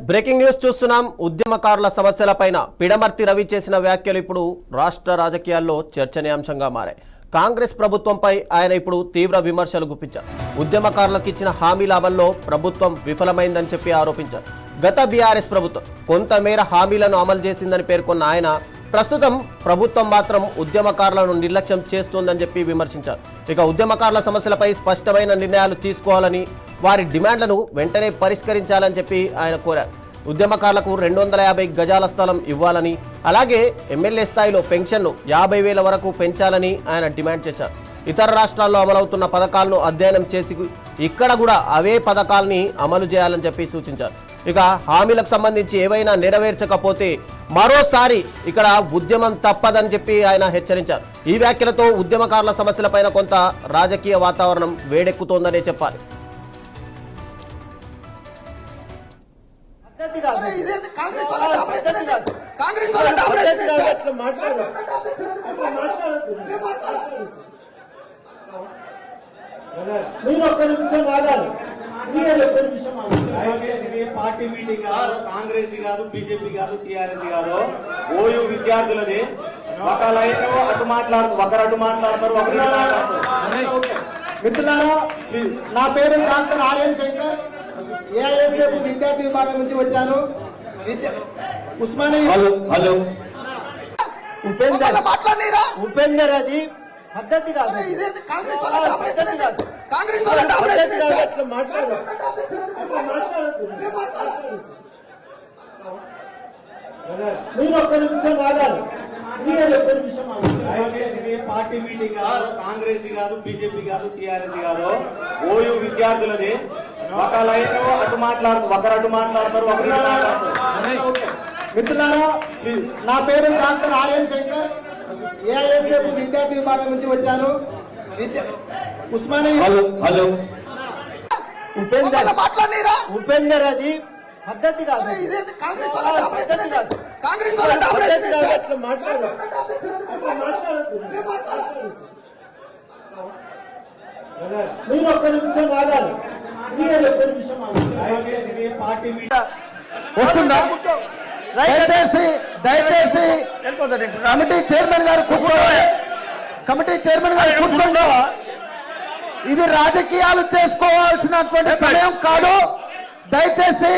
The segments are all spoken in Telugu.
బ్రేకింగ్ న్యూస్ చూస్తున్నాం. ఉద్యమకారుల సమస్యలపైన పిడమర్తి రవి చేసిన వ్యాఖ్యలు ఇప్పుడు రాష్ట్ర రాజకీయాల్లో చర్చనీయాంశంగా మారాయి. కాంగ్రెస్ ప్రభుత్వంపై ఆయన ఇప్పుడు తీవ్ర విమర్శలు గుప్పించారు. ఉద్యమకారులకు ఇచ్చిన హామీల అమల్లో ప్రభుత్వం విఫలమైందని చెప్పి ఆరోపించారు. గత బీఆర్ఎస్ ప్రభుత్వం కొంతమేర హామీలను అమలు చేసిందని పేర్కొన్న ఆయన ప్రస్తుతం ప్రభుత్వం మాత్రం ఉద్యమకారులను నిర్లక్ష్యం చేస్తోందని చెప్పి విమర్శించారు. ఇక ఉద్యమకారుల సమస్యలపై స్పష్టమైన నిర్ణయాలు తీసుకోవాలని, వారి డిమాండ్లను వెంటనే పరిష్కరించాలని చెప్పి ఆయన కోరారు. ఉద్యమకారులకు 250 గజాల స్థలం ఇవ్వాలని, అలాగే ఎమ్మెల్యే స్థాయిలో పెన్షన్ను 50,000 వరకు పెంచాలని ఆయన డిమాండ్ చేశారు. ఇతర రాష్ట్రాల్లో అమలవుతున్న పథకాలను అధ్యయనం చేసి ఇక్కడ కూడా అవే పథకాలని అమలు చేయాలని చెప్పి సూచించారు. ఇక హామీలకు సంబంధించి ఏవైనా నెరవేర్చకపోతే మరోసారి ఇక్కడ ఉద్యమం తప్పదని చెప్పి ఆయన హెచ్చరించారు. ఈ వ్యాఖ్యలతో ఉద్యమకారుల సమస్యలపైన కొంత రాజకీయ వాతావరణం వేడెక్కుతోందనే చెప్పాలి. పార్టీ మీటింగ్ కాదు, కాంగ్రెస్ కాదు, బీజేపీ కాదు, టీఆర్ఎస్ కాదు, ఓయూ విద్యార్థులది. ఒక లైన్ అటు మాట్లాడుతూ ఒకరు మాట్లాడతారు, ఒకరు మాట్లాడతారు. మిత్రులారా, నా పేరు డాక్టర్ ఆర్ఎన్ శంకర్, ఏఐఎస్ఎఫ్ విద్యార్థి విభాగం నుంచి వచ్చాను. ఉపేందర్ అది పద్ధతి కాదు. మీరు ఒక్క నిమిషం వాదాలి. పార్టీ మీటింగ్ కాదు, కాంగ్రెస్ కాదు, బీజేపీ కాదు, టీఆర్ఎస్ కాదు, ఓయూ విద్యార్థులది. ఒక లైన్ అటు మాట్లాడుతూ ఒకరు మాట్లాడతారు, ఒకరు మాట్లాడతారు. మిత్రులారా, నా పేరు డాక్టర్ ఆర్ఎన్ శంకర్, ఏఐఎస్ఎఫ్ విద్యార్థి విభాగం నుంచి వచ్చాను. ఉపేందర్ అది పద్ధతి కాదు. మీరు ఒక్క నిమిషం వాదాలి. పార్టీ మీటింగ్ వస్తుందా? దయచేసి కమిటీ చైర్మన్ గారు కూర్చోవాలి. కమిటీ చైర్మన్ గారు కూర్చోండి. ఇది రాజకీయాలు చేసుకోవాల్సినటువంటి సమయం కాదు. దయచేసి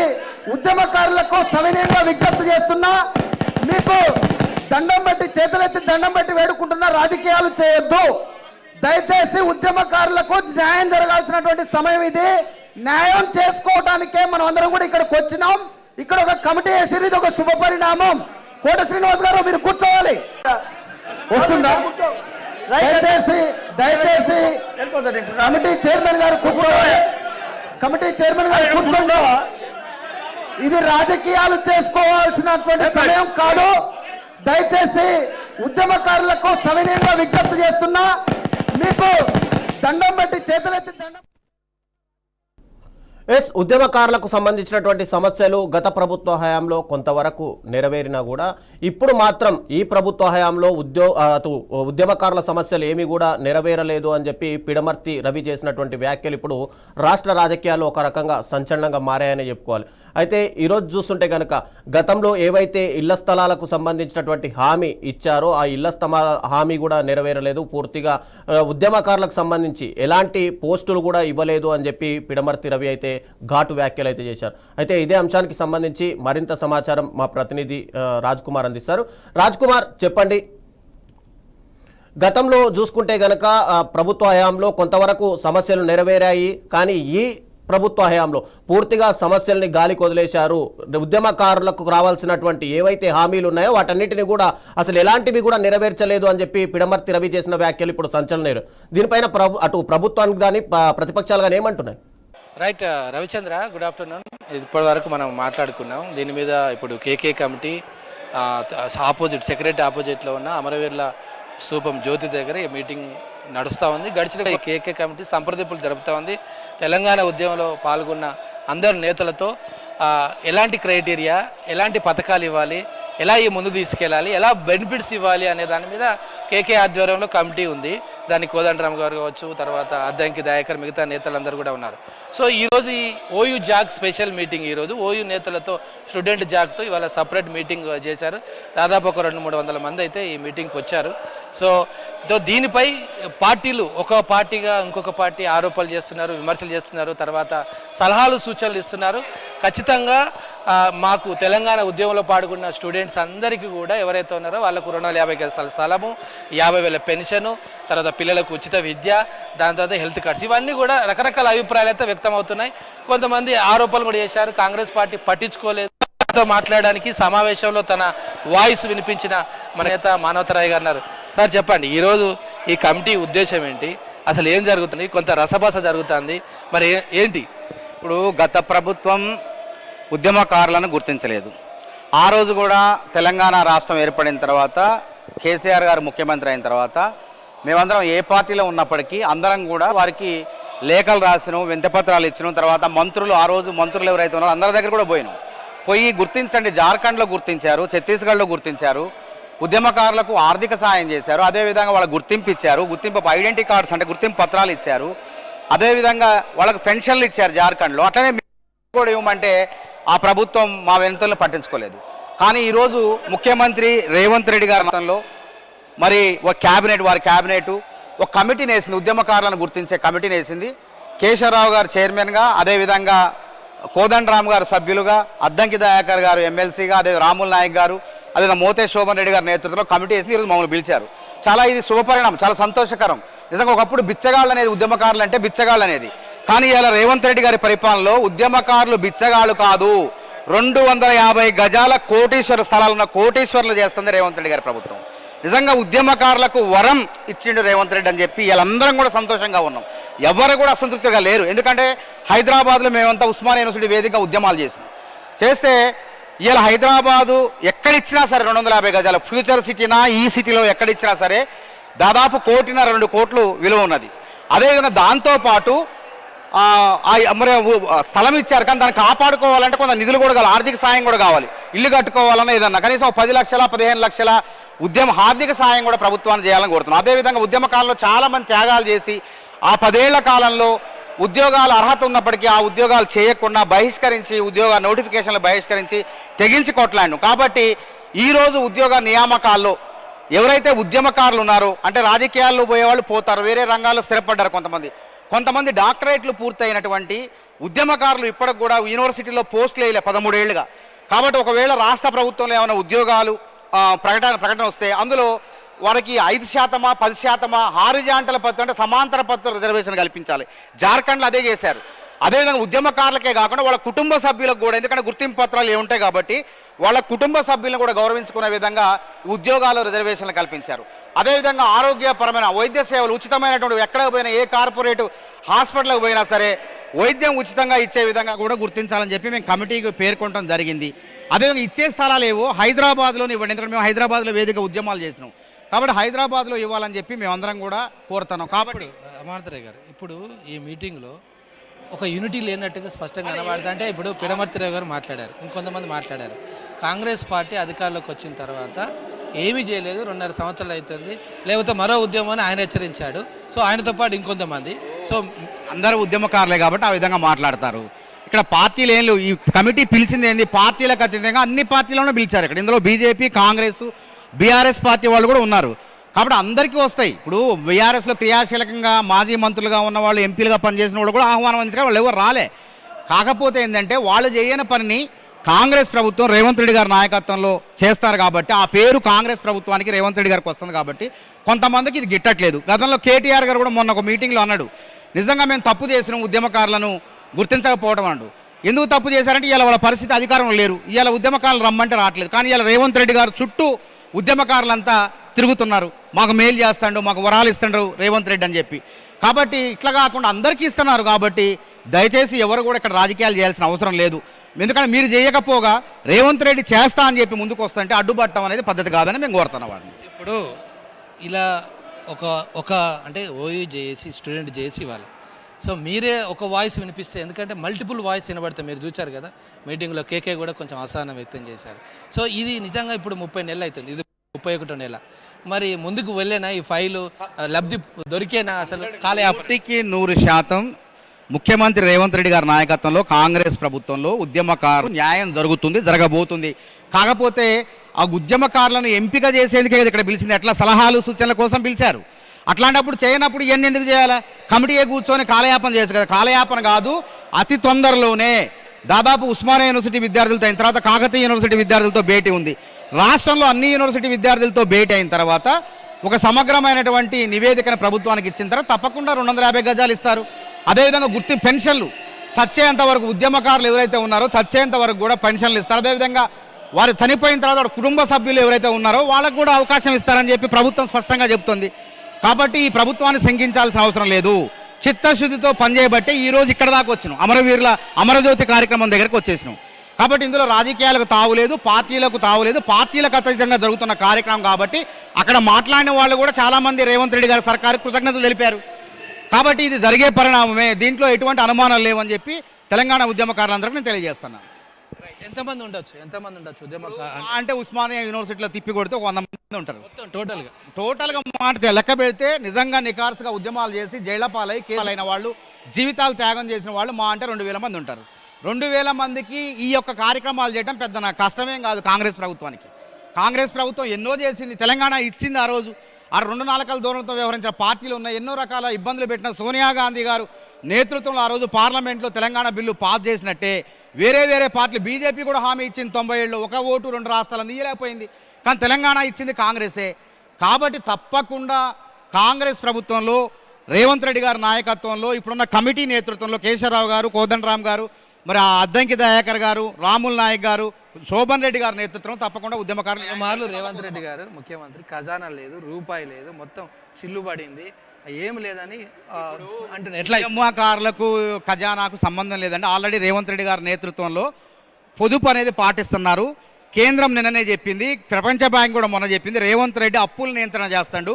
ఉద్యమకారులకు సవినయంగా విజ్ఞప్తి చేస్తున్నా, మీకు దండం బట్టి చేతులెత్తి దండం బట్టి వేడుకుంటున్నా, రాజకీయాలు చేయొద్దు. దయచేసి ఉద్యమకారులకు న్యాయం జరగాల్సినటువంటి సమయం ఇది. న్యాయం చేసుకోవడానికే మనం అందరం కూడా ఇక్కడికి వచ్చినాం. ఇక్కడ ఒక కమిటీ వేసి ఇది ఒక శుభ పరిణామం. కోట శ్రీనివాస్ గారు మీరు కూర్చోవాలి. వస్తుందా? దయచేసి కమిటీ చైర్మన్ గారు కూర్చోవాలి. కమిటీ చైర్మన్ గారు కూర్చోండి. ఇది రాజకీయాలు చేసుకోవాల్సినటువంటి సమయం కాదు. దయచేసి ఉద్యమకారులకు సవినయంగా విజ్ఞప్తి చేస్తున్నా, మీకు దండం బట్టి చేతులెత్తి దండం. ఉద్యమకారులకు సంబంధించినటువంటి సమస్యలు గత ప్రభుత్వ హయాంలో కొంతవరకు నెరవేరినా కూడా ఇప్పుడు మాత్రం ఈ ప్రభుత్వ హయాంలో ఉద్యమకారుల సమస్యలు ఏమీ కూడా నెరవేరలేదు అని చెప్పి పిడమర్తి రవి చేసినటువంటి వ్యాఖ్యలు ఇప్పుడు రాష్ట్ర రాజకీయాల్లో ఒక రకంగా సంచలనంగా మారాయని చెప్పుకోవాలి. అయితే ఈరోజు చూస్తుంటే కనుక గతంలో ఏవైతే ఇళ్ల స్థలాలకు సంబంధించినటువంటి హామీ ఇచ్చారో ఆ ఇళ్ల స్థలాల హామీ కూడా నెరవేరలేదు. పూర్తిగా ఉద్యమకారులకు సంబంధించి ఎలాంటి పోస్టులు కూడా ఇవ్వలేదు అని చెప్పి పిడమర్తి రవి అయితే ఘాటు వ్యాఖ్యలు అయితే చేశారు. అయితే ఇదే అంశానికి సంబంధించి మరింత సమాచారం మా ప్రతినిధి రాజ్ కుమార్ అందిస్తారు. రాజ్ కుమార్, చెప్పండి. గతంలో చూసుకుంటే గనక ప్రభుత్వ హయాంలో కొంతవరకు సమస్యలు నెరవేరాయి, కానీ ఈ ప్రభుత్వ హయాంలో పూర్తిగా సమస్యల్ని గాలికి వదిలేశారు. ఉద్యమకారులకు రావాల్సినటువంటి ఏవైతే హామీలు ఉన్నాయో వాటన్నిటిని కూడా అసలు ఎలాంటివి కూడా నెరవేర్చలేదు అని చెప్పి పిడమర్తి రవి చేసిన వ్యాఖ్యలు ఇప్పుడు సంచలనం. దీనిపైన అటు ప్రభుత్వానికి కానీ ప్రతిపక్షాలు కానీ ఏమంటున్నాయి? Right Ravichandra, good afternoon. ఇప్పటి వరకు మనం మాట్లాడుకున్నాం దీని మీద. ఇప్పుడు కేకే కమిటీ ఆపోజిట్ సెక్రటరీ ఆపోజిట్లో ఉన్న అమరవీరుల స్తూపం జ్యోతి దగ్గర ఈ మీటింగ్ నడుస్తూ ఉంది. గడిచిన కేకే కమిటీ సంప్రదింపులు జరుపుతూ ఉంది. తెలంగాణ ఉద్యమంలో పాల్గొన్న అందరు నేతలతో ఎలాంటి క్రైటీరియా, ఎలాంటి పథకాలు ఇవ్వాలి, ఎలా ఈ ముందు తీసుకెళ్ళాలి, ఎలా బెనిఫిట్స్ ఇవ్వాలి అనే దాని మీద కేకే ఆధ్వర్యంలో కమిటీ ఉంది. దానికి కోదండరామ్ గారు కావచ్చు, తర్వాత అద్దంకి దయాకర్, మిగతా నేతలందరూ కూడా ఉన్నారు. సో ఈరోజు ఈ ఓయూ జాగ్ స్పెషల్ మీటింగ్, ఈరోజు ఓయూ నేతలతో స్టూడెంట్ జాగ్తో ఇవాళ సపరేట్ మీటింగ్ చేశారు. దాదాపు ఒక 200-300 మంది అయితే ఈ మీటింగ్కి వచ్చారు. సో దీనిపై పార్టీలు ఒక పార్టీగా ఇంకొక పార్టీ ఆరోపణలు చేస్తున్నారు, విమర్శలు చేస్తున్నారు, తర్వాత సలహాలు సూచనలు ఇస్తున్నారు. ఖచ్చితంగా మాకు తెలంగాణ ఉద్యమంలో పాల్గొన్న స్టూడెంట్స్ అందరికీ కూడా ఎవరైతే ఉన్నారో వాళ్ళకు 250 గజాల స్థలము, 50,000 పెన్షను, తర్వాత పిల్లలకు ఉచిత విద్య, దాని తర్వాత హెల్త్ కార్డ్స్, ఇవన్నీ కూడా రకరకాల అభిప్రాయాలు అయితే వ్యక్తం అవుతున్నాయి. కొంతమంది ఆరోపణలు కూడా చేశారు, కాంగ్రెస్ పార్టీ పట్టించుకోలేదు. మాట్లాడడానికి సమావేశంలో తన వాయిస్ వినిపించిన మన నేత మానవతరాయ్ గారు అన్నారు. సార్ చెప్పండి, ఈరోజు ఈ కమిటీ ఉద్దేశం ఏంటి, అసలు ఏం జరుగుతుంది? కొంత రసభాస జరుగుతుంది, మరి ఏంటి? ఇప్పుడు గత ప్రభుత్వం ఉద్యమకారులను గుర్తించలేదు. ఆ రోజు కూడా తెలంగాణ రాష్ట్రం ఏర్పడిన తర్వాత కేసీఆర్ గారు ముఖ్యమంత్రి అయిన తర్వాత మేమందరం ఏ పార్టీలో ఉన్నప్పటికీ అందరం కూడా వారికి లేఖలు రాసినాం, వింతపత్రాలు ఇచ్చినాం. తర్వాత మంత్రులు, ఆ రోజు మంత్రులు ఎవరైతే ఉన్నారో అందరి దగ్గర కూడా పోయి గుర్తించండి. జార్ఖండ్లో గుర్తించారు, ఛత్తీస్గఢ్లో గుర్తించారు, ఉద్యమకారులకు ఆర్థిక సహాయం చేశారు. అదేవిధంగా వాళ్ళకు గుర్తింపు ఇచ్చారు, గుర్తింపు ఐడెంటిటీ కార్డ్స్ అంటే గుర్తింపు పత్రాలు ఇచ్చారు. అదేవిధంగా వాళ్ళకు పెన్షన్లు ఇచ్చారు జార్ఖండ్లో. అట్లనే కూడా ఇవ్వమంటే ఆ ప్రభుత్వం మా వెనుకలను పట్టించుకోలేదు. కానీ ఈరోజు ముఖ్యమంత్రి రేవంత్ రెడ్డి గారి మతంలో మరి ఒక వారి క్యాబినెట్ ఒక కమిటీని వేసింది, ఉద్యమకారులను గుర్తించే కమిటీని వేసింది. కేశవరావు గారు చైర్మన్గా, అదేవిధంగా కోదండరామ్ గారు సభ్యులుగా, అద్దంకి దయాకర్ గారు ఎమ్మెల్సీగా, అదే రాముల్ నాయక్ గారు, అదేవిధంగా మోతే శోభన్ రెడ్డి గారి నేతృత్వంలో కమిటీ వేసి ఈరోజు మమ్మల్ని పిలిచారు. చాలా ఇది శుభపరిణామం, చాలా సంతోషకరం. నిజంగా ఒకప్పుడు బిచ్చగాళ్ళు అనేది, ఉద్యమకారులు అంటే బిచ్చగాళ్ళు అనేది. కానీ ఇలా రేవంత్ రెడ్డి గారి పరిపాలనలో ఉద్యమకారులు బిచ్చగాళ్ళు కాదు, 250 గజాల కోటీశ్వర స్థలాలున్న కోటీశ్వర్లు చేస్తుంది రేవంత్ రెడ్డి గారి ప్రభుత్వం. నిజంగా ఉద్యమకారులకు వరం ఇచ్చిండు రేవంత్ రెడ్డి అని చెప్పి వీళ్ళందరం కూడా సంతోషంగా ఉన్నాం. ఎవరు కూడా అసంతృప్తిగా లేరు. ఎందుకంటే హైదరాబాద్లో మేమంతా ఉస్మానియా యూనివర్సిటీ వేదిక ఉద్యమాలు చేస్తే ఇలా హైదరాబాదు ఎక్కడిచ్చినా సరే 250 గజాల ఫ్యూచర్ సిటీనా, ఈ సిటీలో ఎక్కడిచ్చినా సరే దాదాపు 1.5-2 కోట్లు విలువ ఉన్నది. అదేవిధంగా దాంతోపాటు మరి స్థలం ఇచ్చారు, కానీ దాన్ని కాపాడుకోవాలంటే కొంత నిధులు కూడా కావాలి, ఆర్థిక సాయం కూడా కావాలి. ఇల్లు కట్టుకోవాలన్నా ఏదన్నా కనీసం 10 లక్షల 15 లక్షల ఆర్థిక సాయం కూడా ప్రభుత్వాన్ని చేయాలని కోరుతున్నాం. అదేవిధంగా ఉద్యమకాలంలో చాలామంది త్యాగాలు చేసి ఆ 10 ఏళ్ల కాలంలో ఉద్యోగాలు అర్హత ఉన్నప్పటికీ ఆ ఉద్యోగాలు చేయకుండా బహిష్కరించి, ఉద్యోగ నోటిఫికేషన్లు బహిష్కరించి తెగించి కొట్లాడిను. కాబట్టి ఈరోజు ఉద్యోగ నియామకాల్లో ఎవరైతే ఉద్యమకారులు ఉన్నారో, అంటే రాజకీయాల్లో పోయేవాళ్ళు పోతారు, వేరే రంగాల్లో స్థిరపడ్డారు కొంతమంది డాక్టరేట్లు పూర్తయినటువంటి ఉద్యమకారులు ఇప్పటికి కూడా యూనివర్సిటీలో పోస్టులు వేయలే 13 ఏళ్ళుగా. కాబట్టి ఒకవేళ రాష్ట్ర ప్రభుత్వంలో ఏమైనా ఉద్యోగాలు ప్రకటన వస్తే అందులో వారికి 5% 10% హారిజాంటల్ పద్ధతి అంటే సమాంతర పద్ధతులు రిజర్వేషన్ కల్పించాలి. జార్ఖండ్లో అదే చేశారు. అదేవిధంగా ఉద్యమకారులకే కాకుండా వాళ్ళ కుటుంబ సభ్యులకు కూడా, ఎందుకంటే గుర్తింపు పత్రాలు ఏముంటాయి కాబట్టి వాళ్ళ కుటుంబ సభ్యులను కూడా గౌరవించుకునే విధంగా ఉద్యోగాలు రిజర్వేషన్లు కల్పించారు. అదేవిధంగా ఆరోగ్యపరమైన వైద్య సేవలు ఉచితమైనటువంటి, ఎక్కడికి పోయినా ఏ కార్పొరేట్ హాస్పిటల్కి పోయినా సరే వైద్యం ఉచితంగా ఇచ్చే విధంగా కూడా గుర్తించాలని చెప్పి మేము కమిటీకి పేర్కొనడం జరిగింది. అదేవిధంగా ఇచ్చే స్థలాలు ఏవో హైదరాబాద్లోనే ఇవ్వండి, ఎందుకంటే మేము హైదరాబాద్లో వేదిక ఉద్యమాలు చేసినాం కాబట్టి హైదరాబాద్లో ఇవ్వాలని చెప్పి మేమందరం కూడా కోరుతున్నాం. కాబట్టి మానవతరాయ్ గారు, ఇప్పుడు ఈ మీటింగ్లో ఒక యూనిటీ లేనట్టుగా స్పష్టంగా కనబడుతుంది. అంటే ఇప్పుడు పిడమర్తిరావు గారు మాట్లాడారు, ఇంకొంతమంది మాట్లాడారు. కాంగ్రెస్ పార్టీ అధికారంలోకి వచ్చిన తర్వాత ఏమీ చేయలేదు, 2.5 సంవత్సరాలు అవుతుంది, లేకపోతే మరో ఉద్యమం ఆయన హెచ్చరించాడు. సో ఆయనతో పాటు ఇంకొంతమంది, సో అందరూ ఉద్యమకారులే కాబట్టి ఆ విధంగా మాట్లాడతారు. ఇక్కడ పార్టీలు ఏం లేవు. ఈ కమిటీ పిలిచింది ఏంది, పార్టీలకు అతీతంగా అన్ని పార్టీలను పిలిచారు. ఇక్కడ ఇందులో బీజేపీ, కాంగ్రెస్, బీఆర్ఎస్ పార్టీ వాళ్ళు కూడా ఉన్నారు. కాబట్టి అందరికీ వస్తాయి. ఇప్పుడు బీఆర్ఎస్లో క్రియాశీలకంగా మాజీ మంత్రులుగా ఉన్న వాళ్ళు, ఎంపీలుగా పనిచేసిన వాళ్ళు కూడా ఆహ్వానం అందించారు, వాళ్ళు ఎవరు రాలే. కాకపోతే ఏంటంటే వాళ్ళు చేయని పనిని కాంగ్రెస్ ప్రభుత్వం రేవంత్ రెడ్డి గారి నాయకత్వంలో చేస్తారు కాబట్టి ఆ పేరు కాంగ్రెస్ ప్రభుత్వానికి, రేవంత్ రెడ్డి గారికి వస్తుంది కాబట్టి కొంతమందికి ఇది గిట్టట్లేదు. గతంలో కేటీఆర్ గారు కూడా మొన్న ఒక మీటింగ్లో అన్నాడు, నిజంగా మేము తప్పు చేసినాం, ఉద్యమకారులను గుర్తించకపోవడం అంటూ. ఎందుకు తప్పు చేశారంటే ఇవాళ వాళ్ళ పరిస్థితి అధికారంలో లేరు, ఇవాళ ఉద్యమకారులు రమ్మంటే రావట్లేదు. కానీ ఇవాళ రేవంత్ రెడ్డి గారు చుట్టూ ఉద్యమకారులంతా తిరుగుతున్నారు, మాకు మేలు చేస్తాడు, మాకు వరాలు ఇస్తాడు రేవంత్ రెడ్డి అని చెప్పి. కాబట్టి ఇట్లా కాకుండా అందరికీ ఇస్తున్నారు. కాబట్టి దయచేసి ఎవరు కూడా ఇక్కడ రాజకీయాలు చేయాల్సిన అవసరం లేదు. ఎందుకంటే మీరు చేయకపోగా రేవంత్ రెడ్డి చేస్తా అని చెప్పి ముందుకు వస్తుంటే అడ్డుపట్టడం అనేది పద్ధతి కాదని మేము కోరుతున్నాం వాడిని. ఇప్పుడు ఇలా ఒక అంటే ఓయూ చేసి స్టూడెంట్ చేసి ఇవ్వాలి. సో మీరే ఒక వాయిస్ వినిపిస్తే, ఎందుకంటే మల్టిపుల్ వాయిస్ వినబడితే మీరు చూశారు కదా మీటింగ్లో, కేకే కూడా కొంచెం అసహనం వ్యక్తం చేశారు. సో ఇది నిజంగా ఇప్పుడు 30 నెలలు అవుతుంది, ఇది 31 నెల. మరి ముందుకు వెళ్ళేనా ఈ ఫైలు లబ్ధి దొరికేనా అసలు కాలయాపన? 100% ముఖ్యమంత్రి రేవంత్ రెడ్డి గారి నాయకత్వంలో కాంగ్రెస్ ప్రభుత్వంలో ఉద్యమకారు న్యాయం జరుగుతుంది, జరగబోతుంది. కాకపోతే ఆ ఉద్యమకారులను ఎంపిక చేసేందుకే ఇక్కడ పిలిచింది, ఎట్లా సలహాలు సూచనల కోసం పిలిచారు. అట్లాంటప్పుడు చేయనప్పుడు ఇవన్నీ ఎందుకు చేయాలా? కమిటీయే కూర్చొని కాలయాపన చేయొచ్చు కదా. కాలయాపన కాదు, అతి తొందరలోనే దాదాపు ఉస్మానియా యూనివర్సిటీ విద్యార్థులతో అయిన తర్వాత కాకతీయ యూనివర్సిటీ విద్యార్థులతో భేటీ ఉంది. రాష్ట్రంలో అన్ని యూనివర్సిటీ విద్యార్థులతో భేటీ అయిన తర్వాత ఒక సమగ్రమైనటువంటి నివేదికను ప్రభుత్వానికి ఇచ్చిన తర్వాత తప్పకుండా 250 గజాలు ఇస్తారు. అదేవిధంగా పెన్షన్లు చచ్చేంత వరకు ఉద్యమకారులు ఎవరైతే ఉన్నారో చచ్చేంత వరకు కూడా పెన్షన్లు ఇస్తారు. అదేవిధంగా వారు చనిపోయిన తర్వాత వారి కుటుంబ సభ్యులు ఎవరైతే ఉన్నారో వాళ్ళకు కూడా అవకాశం ఇస్తారని చెప్పి ప్రభుత్వం స్పష్టంగా చెబుతుంది. కాబట్టి ఈ ప్రభుత్వాన్ని శంకించాల్సిన అవసరం లేదు. చిత్తశుద్ధితో పనిచేయబట్టే ఈరోజు ఇక్కడ దాకా వచ్చినాం, అమరవీరుల అమరజ్యోతి కార్యక్రమం దగ్గరకు వచ్చేసినాం. కాబట్టి ఇందులో రాజకీయాలకు తావులేదు, పార్టీలకు తావులేదు, పార్టీలకు అతీతంగా జరుగుతున్న కార్యక్రమం. కాబట్టి అక్కడ మాట్లాడిన వాళ్ళు కూడా చాలామంది రేవంత్ రెడ్డి గారి సర్కారు కృతజ్ఞతలు తెలిపారు. కాబట్టి ఇది జరిగే పరిణామమే, దీంట్లో ఎటువంటి అనుమానాలు లేవని చెప్పి తెలంగాణ ఉద్యమకారులందరికీ నేను తెలియజేస్తున్నాను. ఎంతమంది ఉండొచ్చు ఉద్యమకారు అంటే ఉస్మానియా యూనివర్సిటీలో తిప్పి కొడితే 100 మంది ఉంటారు టోటల్గా మాట లెక్క పెడితే నిజంగా నికార్సుగా ఉద్యమాలు చేసి జైళ్ల పాలై కేసులైన వాళ్ళు, జీవితాలు త్యాగం చేసిన వాళ్ళు మా అంటే 2000 మంది ఉంటారు. 2000 మందికి ఈ యొక్క కార్యక్రమాలు చేయడం పెద్ద నా కష్టమేం కాదు. కాంగ్రెస్ ప్రభుత్వానికి, కాంగ్రెస్ ప్రభుత్వం ఎన్నో చేసింది, తెలంగాణ ఇచ్చింది. ఆ రోజు ఆ 2 నాలుకల దూరంతో వ్యవహరించిన పార్టీలు ఉన్నాయి, ఎన్నో రకాల ఇబ్బందులు పెట్టిన సోనియా గాంధీ గారు నేతృత్వంలో ఆ రోజు పార్లమెంట్లో తెలంగాణ బిల్లు పాస్ చేసినట్టే వేరే పార్టీలు, బీజేపీ కూడా హామీ ఇచ్చింది 97లో 1 ఓటు 2 రాష్ట్రాలను ఇయ్యలేకపోయింది. కానీ తెలంగాణ ఇచ్చింది కాంగ్రెసే. కాబట్టి తప్పకుండా కాంగ్రెస్ ప్రభుత్వంలో రేవంత్ రెడ్డి గారి నాయకత్వంలో ఇప్పుడున్న కమిటీ నేతృత్వంలో కేశవరావు గారు, కోదండరామ్ గారు, మరి ఆ అద్దంకి దయాకర్ గారు, రాముల్ నాయక్ గారు, శోభన్ రెడ్డి గారి నేతృత్వం తప్పకుండా ఉద్యమకారులు. రేవంత్ రెడ్డి గారు ముఖ్యమంత్రి, ఖజానా లేదు, రూపాయి లేదు, మొత్తం చిల్లుబడింది, ఏం లేదని అంటున్నారు. ఎట్లా ఉద్యమకారులకు ఖజానాకు సంబంధం లేదండి. ఆల్రెడీ రేవంత్ రెడ్డి గారి నేతృత్వంలో పొదుపు అనేది పాటిస్తున్నారు. కేంద్రం నిన్ననే చెప్పింది, ప్రపంచ బ్యాంక్ కూడా మొన్న చెప్పింది, రేవంత్ రెడ్డి అప్పులు నియంత్రణ చేస్తాడు.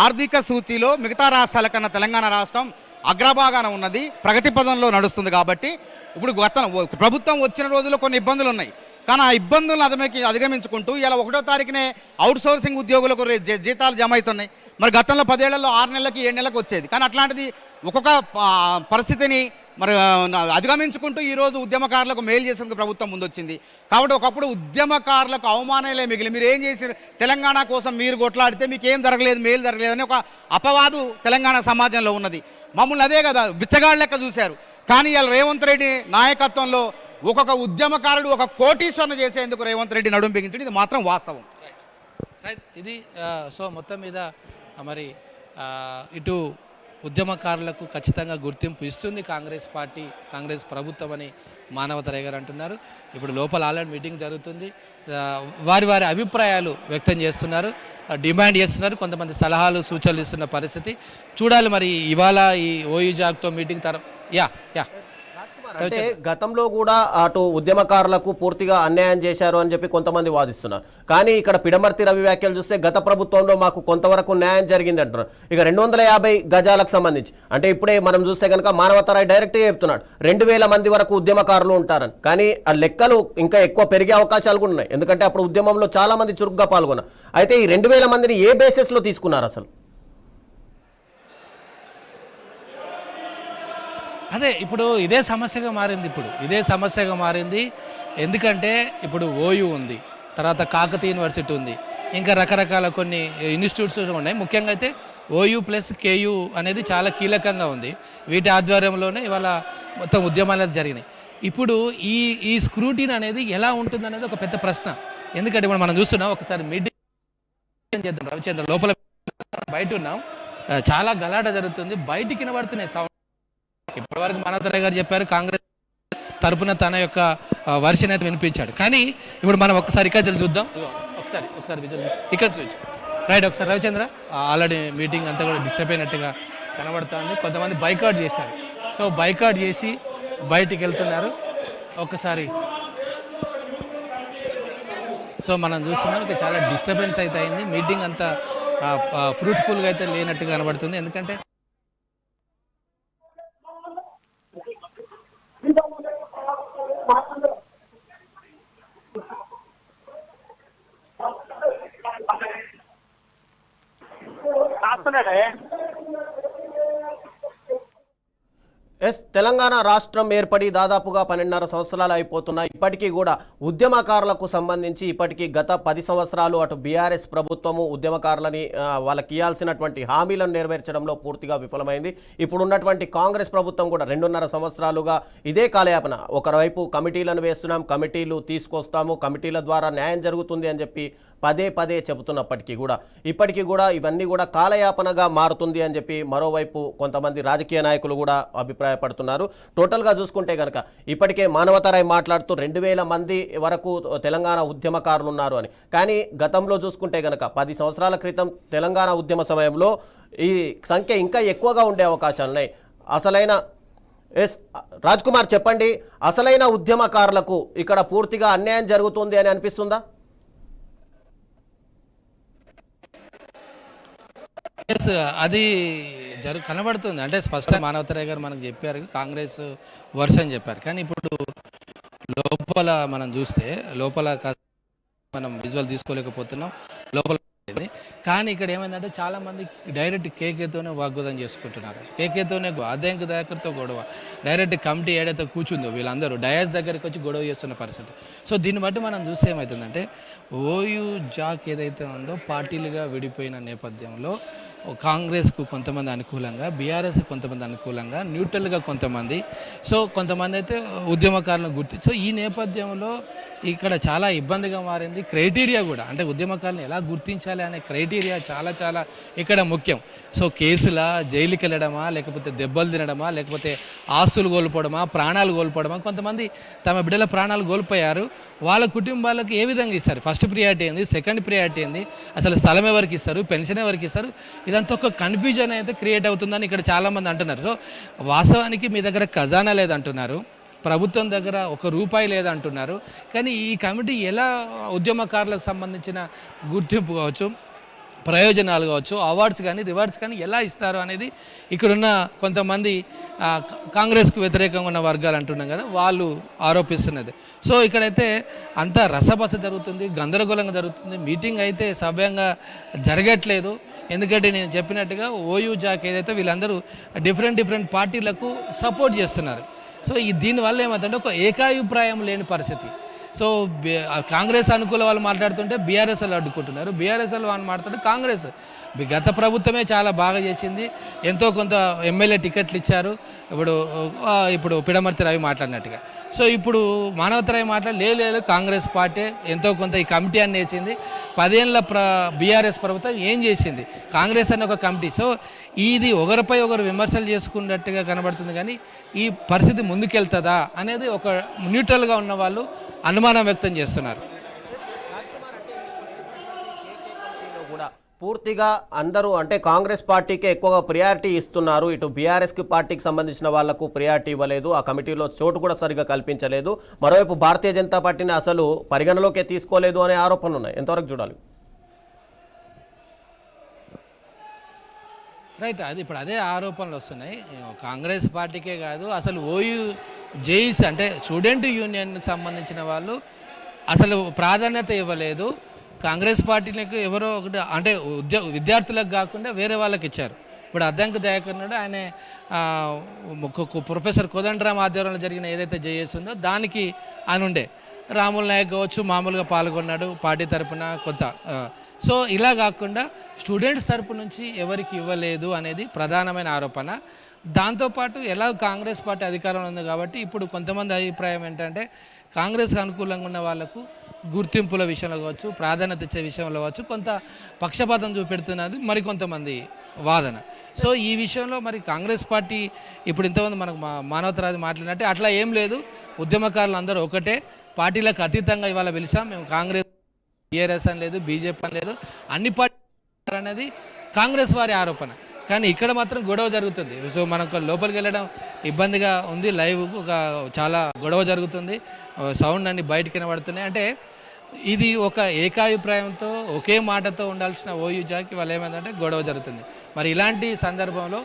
ఆర్థిక సూచీలో మిగతా రాష్ట్రాల కన్నా తెలంగాణ రాష్ట్రం అగ్రభాగాన ఉన్నది, ప్రగతి పదంలో నడుస్తుంది. కాబట్టి ఇప్పుడు ప్రభుత్వం వచ్చిన రోజుల్లో కొన్ని ఇబ్బందులు ఉన్నాయి, కానీ ఆ ఇబ్బందులను అధిగమించుకుంటూ ఇలా 1వ తారీఖునే అవుట్ సోర్సింగ్ ఉద్యోగులకు జీతాలు జమ అవుతున్నాయి. మరి గతంలో 10 ఏళ్లలో 6 నెలలకి 7 నెలలకు వచ్చేది. కానీ అట్లాంటిది ఒక్కొక్క పరిస్థితిని మరి అధిగమించుకుంటూ ఈరోజు ఉద్యమకారులకు మేలు చేసేందుకు ప్రభుత్వం ముందొచ్చింది. కాబట్టి ఒకప్పుడు ఉద్యమకారులకు అవమానాలే మిగిలి, మీరు ఏం చేసి తెలంగాణ కోసం మీరు కొట్లాడితే మీకు ఏం జరగలేదు, మేలు జరగలేదని ఒక అపవాదు తెలంగాణ సమాజంలో ఉన్నది. మమ్మల్ని అదే కదా బిచ్చగాళ్ళ లెక్క చూశారు. కానీ ఇవాళ రేవంత్ రెడ్డి నాయకత్వంలో ఒక్కొక్క ఉద్యమకారుడు ఒక కోటీశ్వరణ చేసేందుకు రేవంత్ రెడ్డి నడుం బిగించడం ఇది మాత్రం వాస్తవం. ఇది సో మొత్తం మీద మరి ఇటు ఉద్యమకారులకు ఖచ్చితంగా గుర్తింపు ఇస్తుంది కాంగ్రెస్ పార్టీ, కాంగ్రెస్ ప్రభుత్వం అని మానవతరాయ్ గారు అంటున్నారు. ఇప్పుడు లోపల ఆల్రెడీ మీటింగ్ జరుగుతుంది, వారి అభిప్రాయాలు వ్యక్తం చేస్తున్నారు, డిమాండ్ చేస్తున్నారు, కొంతమంది సలహాలు సూచనలు ఇస్తున్న పరిస్థితి చూడాలి. మరి ఇవాళ ఈ ఓయూ జాగ్తో మీటింగ్ యా అంటే గతంలో కూడా అటు ఉద్యమకారులకు పూర్తిగా అన్యాయం చేశారు అని చెప్పి కొంతమంది వాదిస్తున్నారు. కానీ ఇక్కడ పిడమర్తి రవి వ్యాఖ్యలు చూస్తే గత ప్రభుత్వంలో మాకు కొంతవరకు న్యాయం జరిగింది అంటున్నారు. ఇక 250 గజాలకు సంబంధించి అంటే ఇప్పుడే మనం చూస్తే కనుక మానవతరాయ్ డైరెక్ట్గా చెప్తున్నాడు 2000 మంది వరకు ఉద్యమకారులు ఉంటారని. కానీ ఆ లెక్కలు ఇంకా ఎక్కువ పెరిగే అవకాశాలు కూడా ఉన్నాయి, ఎందుకంటే అప్పుడు ఉద్యమంలో చాలా మంది చురుగ్గా పాల్గొన్నారు. అయితే ఈ 2000 మందిని ఏ బేసిస్లో తీసుకున్నారు అసలు? అదే ఇప్పుడు ఇదే సమస్యగా మారింది. ఎందుకంటే ఇప్పుడు ఓయూ ఉంది, తర్వాత కాకతీయ యూనివర్సిటీ ఉంది, ఇంకా రకరకాల కొన్ని ఇన్స్టిట్యూట్స్ ఉన్నాయి. ముఖ్యంగా అయితే ఓయూ ప్లస్ కేయూ అనేది చాలా కీలకంగా ఉంది. వీటి ఆధ్వర్యంలోనే ఇవాళ మొత్తం ఉద్యమాలు జరిగినాయి. ఇప్పుడు ఈ స్క్రూటీన్ అనేది ఎలా ఉంటుంది అనేది ఒక పెద్ద ప్రశ్న. ఎందుకంటే ఇప్పుడు మనం చూస్తున్నాం, ఒకసారి మీటింగ్ చేద్దాం రవిచంద్ర, లోపల బయట ఉన్నాం, చాలా గలాట జరుగుతుంది, బయటికి వినబడుతున్నాయి సౌండ్. ఇప్పటివరకు మానవతరాయ్ గారు చెప్పారు, కాంగ్రెస్ తరపున తన యొక్క వర్షన్ అయితే వినిపించాడు. కానీ ఇప్పుడు మనం ఒకసారి ఇక్కడ చూద్దాం, ఒకసారి ఇక్కడ చూసి రైట్. ఒకసారి రవిచంద్ర, ఆల్రెడీ మీటింగ్ అంతా కూడా డిస్టర్బ్ అయినట్టుగా కనబడుతుంది. కొంతమంది బైకాట్ చేశారు, సో బైకాట్ చేసి బయటికి వెళ్తున్నారు. ఒకసారి సో మనం చూస్తున్నాం, ఇక చాలా డిస్టర్బెన్స్ అయితే అయింది. మీటింగ్ అంతా ఫ్రూట్ఫుల్గా అయితే లేనట్టుగా కనబడుతుంది. ఎందుకంటే వస్తున్నాడే. తెలంగాణ రాష్ట్రం ఏర్పడి దాదాపుగా 12.5 సంవత్సరాలు అయిపోతున్నాయి. ఇప్పటికీ కూడా ఉద్యమకారులకు సంబంధించి ఇప్పటికీ గత 10 సంవత్సరాలు అటు బీఆర్ఎస్ ప్రభుత్వము ఉద్యమకారులని వాళ్ళకి ఇవ్వాల్సినటువంటి హామీలను నెరవేర్చడంలో పూర్తిగా విఫలమైంది. ఇప్పుడున్నటువంటి కాంగ్రెస్ ప్రభుత్వం కూడా 2.5 సంవత్సరాలుగా ఇదే కాలయాపన. ఒకవైపు కమిటీలను వేస్తున్నాం, కమిటీలు తీసుకొస్తాము, కమిటీల ద్వారా న్యాయం జరుగుతుంది అని చెప్పి పదే చెబుతున్నప్పటికీ కూడా ఇప్పటికీ కూడా ఇవన్నీ కూడా కాలయాపనగా మారుతుంది అని చెప్పి మరోవైపు కొంతమంది రాజకీయ నాయకులు కూడా అభిప్రాయపడుతున్నారు. టోటల్గా చూసుకుంటే కనుక ఇప్పటికే మానవతారాయ్ మాట్లాడుతూ 2000 మంది వరకు తెలంగాణ ఉద్యమకారులు ఉన్నారు అని. కానీ గతంలో చూసుకుంటే కనుక 10 సంవత్సరాల క్రితం తెలంగాణ ఉద్యమ సమయంలో ఈ సంఖ్య ఇంకా ఎక్కువగా ఉండే అవకాశాలున్నాయి. అసలైన రాజ్ కుమార్ చెప్పండి, అసలైన ఉద్యమకారులకు ఇక్కడ పూర్తిగా అన్యాయం జరుగుతుంది అని అనిపిస్తుందా? అది కనబడుతుంది. అంటే స్పష్టంగా మానవతరాయ్ గారు మనకు చెప్పారు, కాంగ్రెస్ వర్షన్ చెప్పారు. కానీ ఇప్పుడు లోపల మనం చూస్తే మనం విజువల్ తీసుకోలేకపోతున్నాం లోపల. కానీ ఇక్కడ ఏమైందంటే చాలామంది డైరెక్ట్ కేకేతోనే వాగ్వాదం చేసుకుంటున్నారు. కేకేతోనే అదేంక దగ్గరతో గొడవ, డైరెక్ట్ కమిటీ ఏదైతే కూర్చుందో వీళ్ళందరూ డయాస్ దగ్గరికి వచ్చి గొడవ చేస్తున్న పరిస్థితి. సో దీన్ని బట్టి మనం చూస్తే ఏమవుతుందంటే ఓయూ జాక్ ఏదైతే ఉందో పార్టీలుగా విడిపోయిన నేపథ్యంలో కాంగ్రెస్కు కొంతమంది అనుకూలంగా, బీఆర్ఎస్ కొంతమంది అనుకూలంగా, న్యూట్రల్గా కొంతమంది, సో కొంతమంది అయితే ఉద్యమకారులను సో ఈ నేపథ్యంలో ఇక్కడ చాలా ఇబ్బందిగా మారింది. క్రైటీరియా కూడా, అంటే ఉద్యమకారులను ఎలా గుర్తించాలి అనే క్రైటీరియా చాలా ఇక్కడ ముఖ్యం. సో కేసుల జైలుకి వెళ్ళడమా, లేకపోతే దెబ్బలు తినడమా, లేకపోతే ఆస్తులు కోల్పోవడమా, ప్రాణాలు కోల్పోవడమా. కొంతమంది తమ బిడ్డల ప్రాణాలు కోల్పోయారు, వాళ్ళ కుటుంబాలకు ఏ విధంగా ఇస్తారు, ఫస్ట్ ప్రియారిటీ ఏంది, సెకండ్ ప్రియారిటీ ఏంది, అసలు స్థలం ఎవరికి ఇస్తారు, పెన్షన్ ఎవరికి ఇస్తారు, ఇదంతా ఒక కన్ఫ్యూజన్ అయితే క్రియేట్ అవుతుందని ఇక్కడ చాలామంది అంటున్నారు. సో వాస్తవానికి మీ దగ్గర ఖజానా లేదంటున్నారు, ప్రభుత్వం దగ్గర ₹1 లేదంటున్నారు. కానీ ఈ కమిటీ ఎలా ఉద్యమకారులకు సంబంధించిన గుర్తింపు కావచ్చు, ప్రయోజనాలు కావచ్చు, అవార్డ్స్ కానీ రివార్డ్స్ కానీ ఎలా ఇస్తారు అనేది ఇక్కడున్న కొంతమంది కాంగ్రెస్కు వ్యతిరేకంగా ఉన్న వర్గాలు అంటున్నాం కదా, వాళ్ళు ఆరోపిస్తున్నది. సో ఇక్కడైతే అంతా రసబస జరుగుతుంది, గందరగోళంగా జరుగుతుంది. మీటింగ్ అయితే సవ్యంగా జరగట్లేదు. ఎందుకంటే నేను చెప్పినట్టుగా ఓయూ జాక్ ఏదైతే వీళ్ళందరూ డిఫరెంట్ పార్టీలకు సపోర్ట్ చేస్తున్నారు. సో దీనివల్ల ఏమవుతుందంటే ఒక ఏకాభిప్రాయం లేని పరిస్థితి. సో కాంగ్రెస్ అనుకూల వాళ్ళు మాట్లాడుతుంటే బీఆర్ఎస్ వాళ్ళు అడ్డుకుంటున్నారు, బీఆర్ఎస్ వాళ్ళు మాట్లాడుతుంటే కాంగ్రెస్ గత ప్రభుత్వమే చాలా బాగా చేసింది, ఎంతో కొంత ఎమ్మెల్యే టికెట్లు ఇచ్చారు. ఇప్పుడు పిడమర్తి రవి మాట్లాడినట్టుగా. సో ఇప్పుడు మానవతరాయ్ లేదు కాంగ్రెస్ పార్టీ ఎంతో కొంత ఈ కమిటీ అని వేసింది. 10 ఏళ్ళ బీఆర్ఎస్ ప్రభుత్వం ఏం చేసింది, కాంగ్రెస్ అనే ఒక కమిటీ. సో ఇది ఒకరిపై ఒకరు విమర్శలు చేసుకున్నట్టుగా కనబడుతుంది. కానీ ఈ పరిస్థితి ముందుకెళ్తుందా అనేది ఒక న్యూట్రల్గా ఉన్న వాళ్ళు అనుమానం వ్యక్తం చేస్తున్నారు. పూర్తిగా అందరూ అంటే కాంగ్రెస్ పార్టీకే ఎక్కువగా ప్రియారిటీ ఇస్తున్నారు, ఇటు బీఆర్ఎస్కి పార్టీకి సంబంధించిన వాళ్లకు ప్రియారిటీ ఇవ్వలేదు, ఆ కమిటీలో చోటు కూడా సరిగా కల్పించలేదు. మరోవైపు భారతీయ జనతా పార్టీని అసలు పరిగణలోకే తీసుకోలేదు అనే ఆరోపణలు ఉన్నాయి. ఎంతవరకు చూడాలి? రైట్, అది ఇప్పుడు అదే ఆరోపణలు వస్తున్నాయి. కాంగ్రెస్ పార్టీకే కాదు, అసలు ఓయూ జేఈసీ అంటే స్టూడెంట్ యూనియన్కి సంబంధించిన వాళ్ళు అసలు ప్రాధాన్యత ఇవ్వలేదు. కాంగ్రెస్ పార్టీలకు ఎవరో ఒకటి అంటే విద్యార్థులకు కాకుండా వేరే వాళ్ళకి ఇచ్చారు. ఇప్పుడు అద్దంకి దయాకర్ నాయుడు ఆయన ప్రొఫెసర్ కోదండరామ్ ఆధ్వర్యంలో జరిగిన ఏదైతే జేఏసీ ఉందో దానికి ఆయన ఉండే, రాముల్ నాయక్ కావచ్చు మామూలుగా పాల్గొన్నాడు పార్టీ తరపున కొంత. సో ఇలా కాకుండా స్టూడెంట్స్ తరపు నుంచి ఎవరికి ఇవ్వలేదు అనేది ప్రధానమైన ఆరోపణ. దాంతోపాటు ఎలా కాంగ్రెస్ పార్టీ అధికారంలో ఉంది కాబట్టి ఇప్పుడు కొంతమంది అభిప్రాయం ఏంటంటే కాంగ్రెస్కి అనుకూలంగా ఉన్న వాళ్లకు గుర్తింపుల విషయంలో కావచ్చు, ప్రాధాన్యత ఇచ్చే విషయంలో కావచ్చు కొంత పక్షపాతం చూపెడుతున్నది మరికొంతమంది వాదన. సో ఈ విషయంలో మరి కాంగ్రెస్ పార్టీ ఇప్పుడు ఇంతమంది మనకు మానవతరాది మాట్లాడినట్టే అట్లా ఏం లేదు, ఉద్యమకారులు అందరూ ఒకటే, పార్టీలకు అతీతంగా ఇవాళ పిలిచాం మేము. కాంగ్రెస్ టీఆర్ఎస్ అని లేదు, బీజేపీ అని లేదు, అన్ని పార్టీ అనేది కాంగ్రెస్ వారి ఆరోపణ. కానీ ఇక్కడ మాత్రం గొడవ జరుగుతుంది. సో మనకు లోపలికి వెళ్ళడం ఇబ్బందిగా ఉంది, లైవ్ ఒక చాలా గొడవ జరుగుతుంది, సౌండ్ అన్ని బయటకు వినబడుతున్నాయి. అంటే ఇది ఒక ఏకాభిప్రాయంతో ఒకే మాటతో ఉండాల్సిన ఓయూ జాకి వాళ్ళు ఏమైందంటే గొడవ జరుగుతుంది. మరి ఇలాంటి సందర్భంలో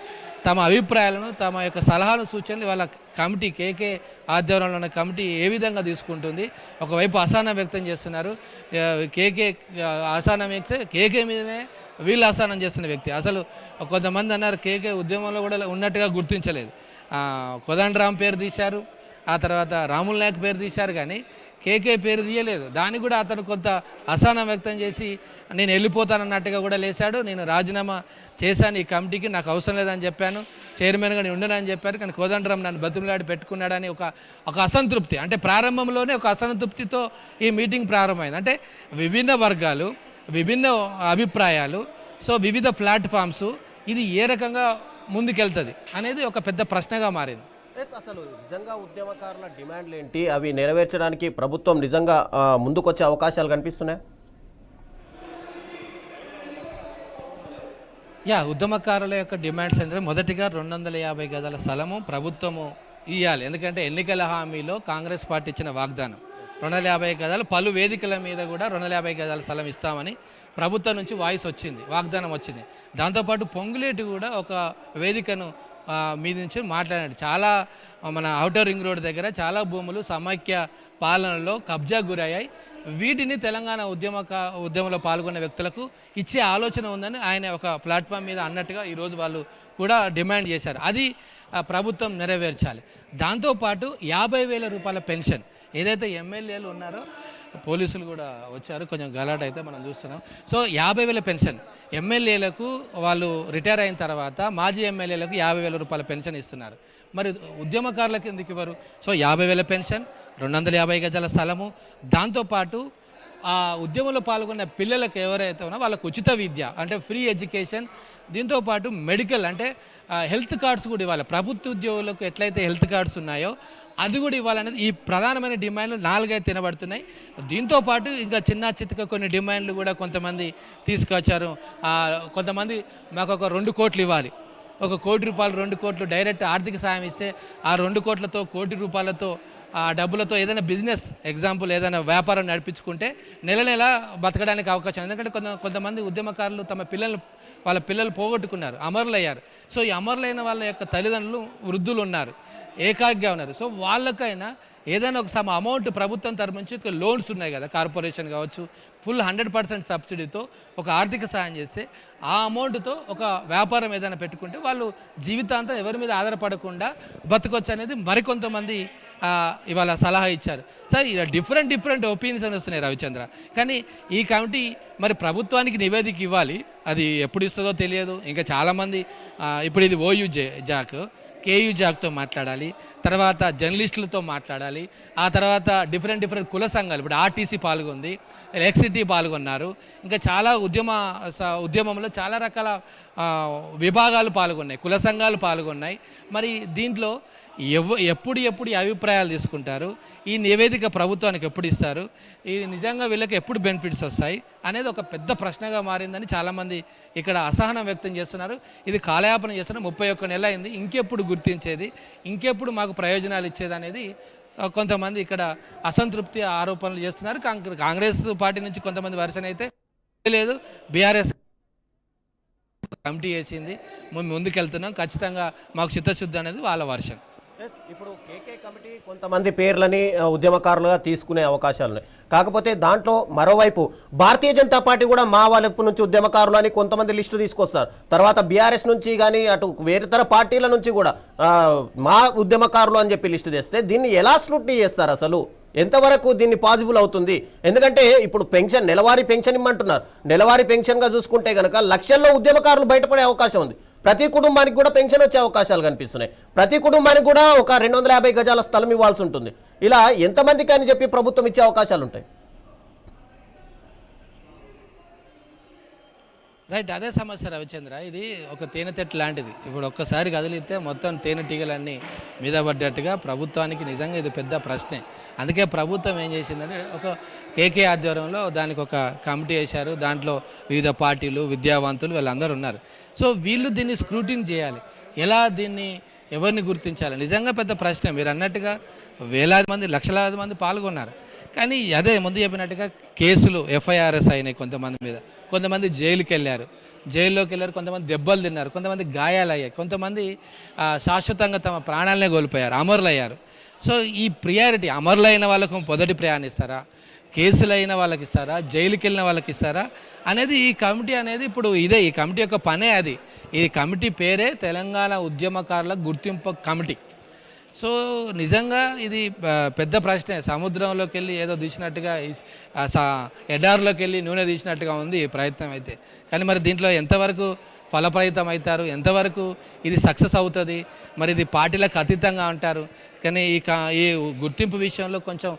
తమ అభిప్రాయాలను తమ యొక్క సలహాలు సూచనలు వాళ్ళ కమిటీ కేకే ఆధ్వర్యంలో ఉన్న కమిటీ ఏ విధంగా తీసుకుంటుంది. ఒకవైపు అసహనం వ్యక్తం చేస్తున్నారు. కేకే అసహనం వ్యక్తి కేకే మీదనే వీళ్ళు అసహనం చేస్తున్న వ్యక్తి. అసలు కొంతమంది అన్నారు కేకే ఉద్యమంలో కూడా ఉన్నట్టుగా గుర్తించలేదు. కోదండరాం పేరు తీశారు, ఆ తర్వాత రాముల్ నాయక్ పేరు తీశారు, కానీ కేకే పేరు తీయలేదు. దానికి కూడా అతను కొంత అసహనం వ్యక్తం చేసి నేను వెళ్ళిపోతానన్నట్టుగా కూడా లేశాడు. నేను రాజీనామా చేశాను ఈ కమిటీకి, నాకు అవసరం లేదని చెప్పాను, చైర్మన్గా నేను ఉండనని చెప్పారు. కానీ కోదండరాం నన్ను బతిమలాడి పెట్టుకున్నాడని ఒక అసంతృప్తి, అంటే ప్రారంభంలోనే ఒక అసంతృప్తితో ఈ మీటింగ్ ప్రారంభమైంది. అంటే విభిన్న వర్గాలు, విభిన్న అభిప్రాయాలు, సో వివిధ ప్లాట్ఫామ్స్, ఇది ఏ రకంగా ముందుకెళ్తుంది అనేది ఒక పెద్ద ప్రశ్నగా మారింది. అసలు నిజంగా ఉద్యమకారుల డిమాండ్లు ఏంటి, అవి నెరవేర్చడానికి ప్రభుత్వం నిజంగా ముందుకొచ్చే అవకాశాలు కనిపిస్తున్నాయి? ఉద్యమకారుల యొక్క డిమాండ్స్ అంటే మొదటిగా 250 గజాల స్థలము ప్రభుత్వము ఇవ్వాలి. ఎందుకంటే ఎన్నికల హామీలో కాంగ్రెస్ పార్టీ ఇచ్చిన వాగ్దానం 250 గజాలు, పలు వేదికల మీద కూడా 250 గజాల స్థలం ఇస్తామని ప్రభుత్వం నుంచి వాయిస్ వచ్చింది, వాగ్దానం వచ్చింది. దాంతోపాటు పొంగులేటి కూడా ఒక వేదికను మీద నుంచి మాట్లాడాడు. చాలా మన ఔటర్ రింగ్ రోడ్ దగ్గర చాలా భూములు సమైక్య పాలనలో కబ్జా గురయ్యాయి, వీటిని తెలంగాణ ఉద్యమంలో పాల్గొన్న వ్యక్తులకు ఇచ్చే ఆలోచన ఉందని ఆయన ఒక ప్లాట్ఫామ్ మీద అన్నట్టుగా ఈరోజు వాళ్ళు కూడా డిమాండ్ చేశారు. అది ప్రభుత్వం నెరవేర్చాలి. దాంతోపాటు 50,000 రూపాయల పెన్షన్ ఏదైతే ఎమ్మెల్యేలు ఉన్నారో, పోలీసులు కూడా వచ్చారు, కొంచెం గలాట్ అయితే మనం చూస్తున్నాం. సో 50,000 పెన్షన్ ఎమ్మెల్యేలకు, వాళ్ళు రిటైర్ అయిన తర్వాత మాజీ ఎమ్మెల్యేలకు 50,000 రూపాయల పెన్షన్ ఇస్తున్నారు. మరి ఉద్యమకారులకు ఎందుకు ఇవ్వరు? సో 50,000 పెన్షన్, 250 గజాల స్థలము, దాంతోపాటు ఆ ఉద్యమంలో పాల్గొన్న పిల్లలకు ఎవరైతే ఉన్నారో వాళ్ళకు ఉచిత విద్య అంటే ఫ్రీ ఎడ్యుకేషన్, దీంతోపాటు మెడికల్ అంటే హెల్త్ కార్డ్స్ కూడా ఇవ్వాలి. ప్రభుత్వ ఉద్యోగులకు ఎట్లయితే హెల్త్ కార్డ్స్ ఉన్నాయో అది కూడా ఇవ్వాలనేది ఈ ప్రధానమైన డిమాండ్లు 4 తినబడుతున్నాయి. దీంతోపాటు ఇంకా చిన్న చితక కొన్ని డిమాండ్లు కూడా కొంతమంది తీసుకొచ్చారు. కొంతమంది మాకు ఒక 2 కోట్లు ఇవ్వాలి, 1 కోటి రూపాయలు, 2 కోట్లు డైరెక్ట్ ఆర్థిక సాయం ఇస్తే ఆ 2 కోట్లతో, 1 కోటి రూపాయలతో ఆ డబ్బులతో ఏదైనా బిజినెస్, ఎగ్జాంపుల్ ఏదైనా వ్యాపారం నడిపించుకుంటే నెల బతకడానికి అవకాశం. ఎందుకంటే కొంతమంది ఉద్యమకారులు తమ వాళ్ళ పిల్లలు పోగొట్టుకున్నారు, అమరులయ్యారు. సో ఈ అమరులైన వాళ్ళ యొక్క తల్లిదండ్రులు వృద్ధులు ఉన్నారు, ఏకాగ్గా ఉన్నారు. సో వాళ్ళకైనా ఏదైనా ఒక అమౌంట్ ప్రభుత్వం తరపు నుంచి లోన్స్ ఉన్నాయి కదా, కార్పొరేషన్ కావచ్చు, ఫుల్ 100% సబ్సిడీతో ఒక ఆర్థిక సాయం చేస్తే ఆ అమౌంట్తో ఒక వ్యాపారం ఏదైనా పెట్టుకుంటే వాళ్ళు జీవితాంతం ఎవరి మీద ఆధారపడకుండా బతకొచ్చు అనేది మరికొంతమంది ఇవాళ సలహా ఇచ్చారు. సార్ ఇలా డిఫరెంట్ ఒపీనియన్స్ అని వస్తున్నాయి రవిచంద్ర. కానీ ఈ కమిటీ మరి ప్రభుత్వానికి నివేదిక ఇవ్వాలి, అది ఎప్పుడు ఇస్తుందో తెలియదు. ఇంకా చాలామంది ఇప్పుడు ఇది ఓయూ జాక్, కేయూ జాక్తో మాట్లాడాలి, తర్వాత జర్నలిస్టులతో మాట్లాడాలి, ఆ తర్వాత డిఫరెంట్ కుల సంఘాలు, ఇప్పుడు ఆర్టీసీ పాల్గొంది, ఎలక్ట్రిసిటీ పాల్గొన్నారు, ఇంకా చాలా ఉద్యమంలో చాలా రకాల విభాగాలు పాల్గొన్నాయి, కుల సంఘాలు పాల్గొన్నాయి. మరి దీంట్లో ఎప్పుడు ఈ అభిప్రాయాలు తీసుకుంటారు, ఈ నివేదిక ప్రభుత్వానికి ఎప్పుడు ఇస్తారు, ఇది నిజంగా వీళ్ళకి ఎప్పుడు బెనిఫిట్స్ వస్తాయి అనేది ఒక పెద్ద ప్రశ్నగా మారిందని చాలామంది ఇక్కడ అసహనం వ్యక్తం చేస్తున్నారు. ఇది కాలయాపన చేస్తున్నారు, 31 నెలలు అయింది, ఇంకెప్పుడు గుర్తించేది, ఇంకెప్పుడు మాకు ప్రయోజనాలు ఇచ్చేది అనేది కొంతమంది ఇక్కడ అసంతృప్తి ఆరోపణలు చేస్తున్నారు. కాంగ్రెస్ పార్టీ నుంచి కొంతమంది వర్షన్ అయితే లేదు, బీఆర్ఎస్ కమిటీ వేసింది, మేము ముందుకెళ్తున్నాం, ఖచ్చితంగా మాకు చిత్తశుద్ధి అనేది వాళ్ళ వర్షన్. ఇప్పుడు కేకే కమిటీ కొంతమంది పేర్లని ఉద్యమకారులుగా తీసుకునే అవకాశాలు ఉన్నాయి. కాకపోతే దాంట్లో మరోవైపు భారతీయ జనతా పార్టీ కూడా మా వైపు నుంచి ఉద్యమకారులు అని కొంతమంది లిస్టు తీసుకొస్తారు. తర్వాత బీఆర్ఎస్ నుంచి కానీ అటు వేరేతర పార్టీల నుంచి కూడా మా ఉద్యమకారులు అని చెప్పి లిస్టు తెస్తే దీన్ని ఎలా స్క్రూటినీ చేస్తారు? అసలు ఎంతవరకు దీన్ని పాసిబుల్ అవుతుంది? ఎందుకంటే ఇప్పుడు పెన్షన్, నెలవారీ పెన్షన్ ఇమ్మంటున్నారు. నెలవారీ పెన్షన్గా చూసుకుంటే కనుక లక్షల్లో ఉద్యమకారులు బయటపడే అవకాశం ఉంది. ప్రతి కుటుంబానికి కూడా పెన్షన్ వచ్చే అవకాశాలు కనిపిస్తున్నాయి. ప్రతి కుటుంబానికి కూడా ఒక 250 గజాల స్థలం ఇవ్వాల్సి ఉంటుంది. ఇలా ఎంతమందికి అని చెప్పి ప్రభుత్వం ఇచ్చే అవకాశాలు ఉంటాయి? రైట్, అదే సమస్య రవిచంద్ర. ఇది ఒక తేనెతెట్టు లాంటిది. ఇప్పుడు ఒక్కసారి కదిలితే మొత్తం తేనెటీగలన్నీ మీద పడ్డట్టుగా ప్రభుత్వానికి నిజంగా ఇది పెద్ద ప్రశ్నే. అందుకే ప్రభుత్వం ఏం చేసిందంటే ఒక కేకే ఆధ్వర్యంలో దానికి ఒక కమిటీ వేశారు. దాంట్లో వివిధ పార్టీలు, విద్యావంతులు వీళ్ళందరూ ఉన్నారు. సో వీళ్ళు దీన్ని స్క్రూటినీ చేయాలి. ఎలా దీన్ని ఎవరిని గుర్తించాలి? నిజంగా పెద్ద ప్రశ్న. మీరు అన్నట్టుగా వేలాది మంది, లక్షలాది మంది పాల్గొన్నారు. కానీ అదే ముందు చెప్పినట్టుగా కేసులు, ఎఫ్ఐఆర్ఎస్ అయినాయి కొంతమంది మీద, కొంతమంది జైలుకి వెళ్ళారు. జైల్లోకి వెళ్ళారు, కొంతమంది దెబ్బలు తిన్నారు, కొంతమంది గాయాలయ్యాయి, కొంతమంది శాశ్వతంగా తమ ప్రాణాలనే కోల్పోయారు, అమరులయ్యారు. సో ఈ ప్రియారిటీ అమరులైన వాళ్ళకు మొదటి ప్రయాణిస్తారా, కేసులైన వాళ్ళకి ఇస్తారా, జైలుకి వెళ్ళిన వాళ్ళకి ఇస్తారా అనేది ఈ కమిటీ అనేది ఇప్పుడు ఇదే, ఈ కమిటీ యొక్క పనే అది. ఈ కమిటీ పేరే తెలంగాణ ఉద్యమకారుల గుర్తింపు కమిటీ. సో నిజంగా ఇది పెద్ద ప్రశ్నే. సముద్రంలోకి వెళ్ళి ఏదో తీసినట్టుగా, ఎడారిలోకి వెళ్ళి నూనె తీసినట్టుగా ఉంది ఈ ప్రయత్నం అయితే. కానీ మరి దీంట్లో ఎంతవరకు ఫలప్రయితం అవుతారు, ఎంతవరకు ఇది సక్సెస్ అవుతుంది, మరి ఇది పార్టీలకు అతీతంగా అంటారు. కానీ ఈ గుర్తింపు విషయంలో కొంచెం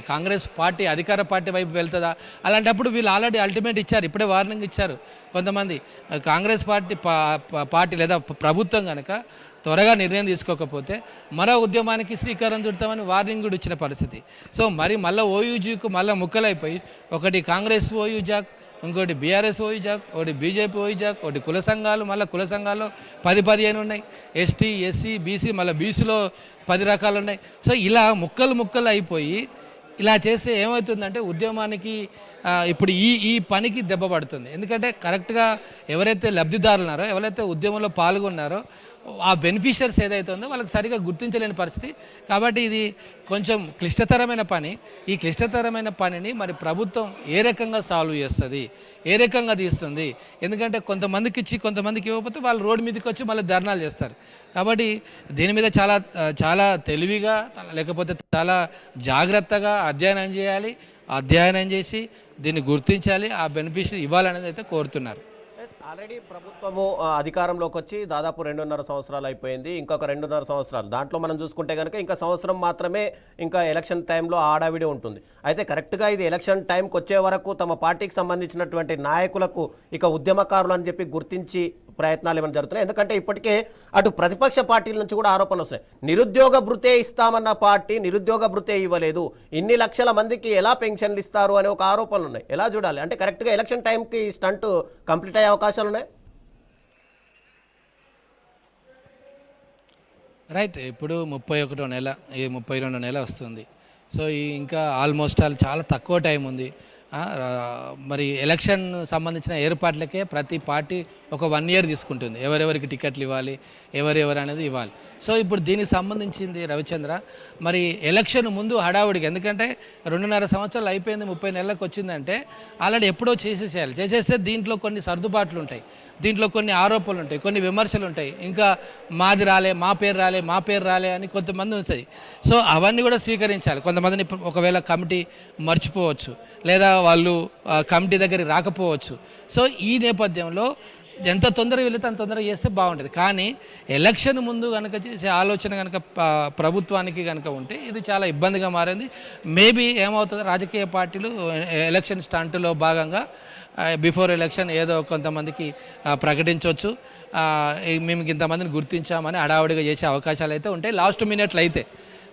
కాంగ్రెస్ పార్టీ అధికార పార్టీ వైపు వెళ్తుందా? అలాంటప్పుడు వీళ్ళు ఆల్రెడీ అల్టిమేట్ ఇచ్చారు, ఇప్పుడే వార్నింగ్ ఇచ్చారు కొంతమంది. కాంగ్రెస్ పార్టీ లేదా ప్రభుత్వం కనుక త్వరగా నిర్ణయం తీసుకోకపోతే మరో ఉద్యమానికి శ్రీకారం చుడతామని వార్నింగ్ కూడా ఇచ్చిన పరిస్థితి. సో మరి మళ్ళీ ఓయూజీకు మళ్ళీ ముక్కలైపోయి, ఒకటి కాంగ్రెస్ ఓయూజాక్, ఇంకోటి బీఆర్ఎస్ ఓయూజాక్, ఒకటి బీజేపీ ఓయూజాక్, ఒకటి కుల సంఘాలు, మళ్ళీ కుల సంఘాల్లో 10-15 ఉన్నాయి, ఎస్టీ ఎస్సీ బీసీ, మళ్ళీ బీసీలో 10 రకాలు ఉన్నాయి. సో ఇలా ముక్కలు అయిపోయి ఇలా చేస్తే ఏమవుతుందంటే ఉద్యమానికి ఇప్పుడు ఈ పనికి దెబ్బ పడుతుంది. ఎందుకంటే కరెక్ట్గా ఎవరైతే లబ్ధిదారులు ఉన్నారో, ఎవరైతే ఉద్యమంలో పాల్గొన్నారో ఆ బెనిఫిషియర్స్ ఏదైతే ఉందో వాళ్ళకి సరిగా గుర్తించలేని పరిస్థితి. కాబట్టి ఇది కొంచెం క్లిష్టతరమైన పని. ఈ క్లిష్టతరమైన పనిని మరి ప్రభుత్వం ఏ రకంగా సాల్వ్ చేస్తుంది, ఏ రకంగా తీస్తుంది? ఎందుకంటే కొంతమందికి ఇచ్చి కొంతమందికి ఇవ్వకపోతే వాళ్ళు రోడ్డు మీదకి వచ్చి మళ్ళీ ధర్నాలు చేస్తారు. కాబట్టి దీని మీద చాలా తెలివిగా, లేకపోతే చాలా జాగ్రత్తగా అధ్యయనం చేయాలి. అధ్యయనం చేసి దీన్ని గుర్తించాలి, ఆ బెనిఫిషియరీ ఇవ్వాలనేది అయితే కోరుతున్నారు. ఆల్రెడీ ప్రభుత్వము అధికారంలోకి వచ్చి దాదాపు 2.5 సంవత్సరాలు అయిపోయింది. ఇంకొక 2.5 సంవత్సరాలు, దాంట్లో మనం చూసుకుంటే కనుక ఇంకా సంవత్సరం మాత్రమే ఇంకా ఎలక్షన్ టైంలో ఆడావిడి ఉంటుంది. అయితే కరెక్ట్గా ఇది ఎలక్షన్ టైంకి వచ్చే వరకు తమ పార్టీకి సంబంధించినటువంటి నాయకులకు ఇక ఉద్యమకారులు అని చెప్పి గుర్తించి ప్రయత్నాలు ఏమైనా జరుగుతున్నాయి. ఎందుకంటే ఇప్పటికే అటు ప్రతిపక్ష పార్టీల నుంచి కూడా ఆరోపణలు వస్తున్నాయి. నిరుద్యోగ భృతే ఇస్తామన్న పార్టీ నిరుద్యోగ భృతే ఇవ్వలేదు, ఇన్ని లక్షల మందికి ఎలా పెన్షన్లు ఇస్తారు అనే ఒక ఆరోపణలు ఉన్నాయి. ఎలా చూడాలి అంటే కరెక్ట్గా ఎలక్షన్ టైంకి స్టంట్ కంప్లీట్ అయ్యే అవకాశాలు ఉన్నాయి. రైట్, ఇప్పుడు 31వ నెల, ఈ 32వ నెల వస్తుంది. సో ఇంకా ఆల్మోస్ట్ చాలా తక్కువ టైం ఉంది. మరి ఎలక్షన్ సంబంధించిన ఏర్పాట్లకే ప్రతి పార్టీ ఒక 1 year తీసుకుంటుంది. ఎవరెవరికి టికెట్లు ఇవ్వాలి, ఎవరెవరు అనేది ఇవ్వాలి. సో ఇప్పుడు దీనికి సంబంధించింది రవిచంద్ర, మరి ఎలక్షన్ ముందు హడావుడికి, ఎందుకంటే 2.5 సంవత్సరాలు అయిపోయింది, 30 నెలలకు వచ్చిందంటే ఆల్రెడీ ఎప్పుడో చేసేస్తే దీంట్లో కొన్ని సర్దుబాట్లు ఉంటాయి, దీంట్లో కొన్ని ఆరోపణలు ఉంటాయి, కొన్ని విమర్శలు ఉంటాయి. ఇంకా మాది రాలే, మా పేరు రాలే అని కొంతమంది ఉంటుంది. సో అవన్నీ కూడా స్వీకరించాలి. కొంతమందిని ఒకవేళ కమిటీ మర్చిపోవచ్చు, లేదా వాళ్ళు కమిటీ దగ్గరికి రాకపోవచ్చు. సో ఈ నేపథ్యంలో ఎంత తొందరగా వెళితే అంత తొందరగా చేస్తే బాగుంటుంది. కానీ ఎలక్షన్ ముందు కనుక చేసే ఆలోచన కనుక ప్రభుత్వానికి కనుక ఉంటే ఇది చాలా ఇబ్బందిగా మారింది. మేబీ ఏమవుతుంది, రాజకీయ పార్టీలు ఎలక్షన్ స్టంట్లో భాగంగా బిఫోర్ ఎలక్షన్ ఏదో కొంతమందికి ప్రకటించవచ్చు, మేము ఇంతమందిని గుర్తించామని హడావుడిగా చేసే అవకాశాలు అయితే ఉంటాయి లాస్ట్ మినిట్లో అయితే.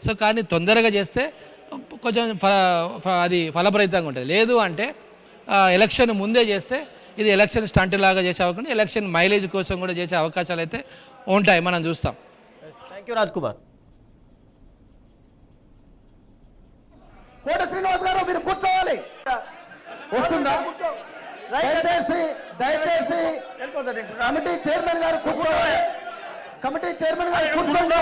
సో కానీ తొందరగా చేస్తే కొంచెం అది ఫలప్రదంగా ఉంటుంది. లేదు అంటే ఎలక్షన్ ముందే చేస్తే ఇది ఎలక్షన్ స్టంట్ లాగా చేసే అవకాశం, ఎలక్షన్ మైలేజ్ కోసం కూడా చేసే అవకాశాలు అయితే ఉంటాయి, మనం చూస్తాం. Thank you Raj Kumar. కోట శ్రీనివాస్ గారు మీరు కూర్చోవాలి. వస్తుందా? దయచేసి కమిటీ చైర్మన్ గారు కూర్చోవాలి. కమిటీ చైర్మన్ గారు కూర్చోండి.